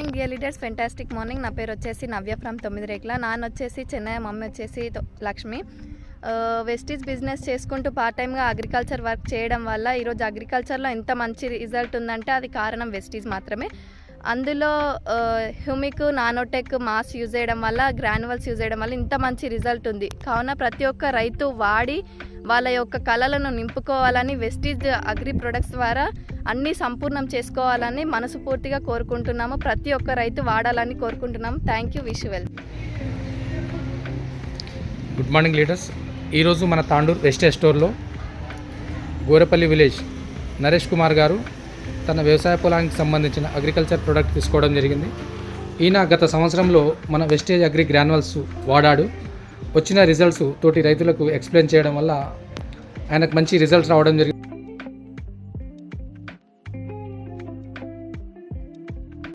Morning dear leaders, fantastic morning. నా పేరు వచ్చేసి నవ్య ఫ్రమ్ 9 రేకుల. నాన్న వచ్చేసి చెన్నై, మమ్మీ వచ్చేసి లక్ష్మి. వెస్టీజ్ బిజినెస్ చేసుకుంటూ పార్ట్ టైమ్గా అగ్రికల్చర్ వర్క్ చేయడం వల్ల ఈరోజు అగ్రికల్చర్లో ఎంత మంచి రిజల్ట్ ఉందంటే అది కారణం వెస్టీజ్ మాత్రమే. అందులో హ్యూమిక్, నానోటెక్, మాస్ యూజ్ చేయడం వల్ల, గ్రాన్యువల్స్ యూజ్ చేయడం వల్ల ఇంత మంచి రిజల్ట్ ఉంది. కావున ప్రతి ఒక్క రైతు వాడి వాళ్ళ యొక్క కళలను నింపుకోవాలని, వెస్టీజ్ అగ్రి ప్రొడక్ట్స్ ద్వారా అన్నీ సంపూర్ణం చేసుకోవాలని మనస్ఫూర్తిగా కోరుకుంటున్నాము. ప్రతి ఒక్క రైతు వాడాలని కోరుకుంటున్నాము. Thank you. Wish well. Good morning leaders. ఈరోజు మన తాండూర్ వెస్టేజ్ స్టోర్లో గోరెపల్లి విలేజ్ నరేష్ కుమార్ గారు తన వ్యవసాయ పొలానికి సంబంధించిన అగ్రికల్చర్ ప్రోడక్ట్ తీసుకోవడం జరిగింది. ఈయన గత సంవత్సరంలో మన వెస్టేజ్ అగ్రి గ్రాన్యువల్స్ వాడాడు. వచ్చిన రిజల్ట్స్ తోటి రైతులకు ఎక్స్ప్లెయిన్ చేయడం వల్ల ఆయనకు మంచి రిజల్ట్స్ రావడం జరిగింది.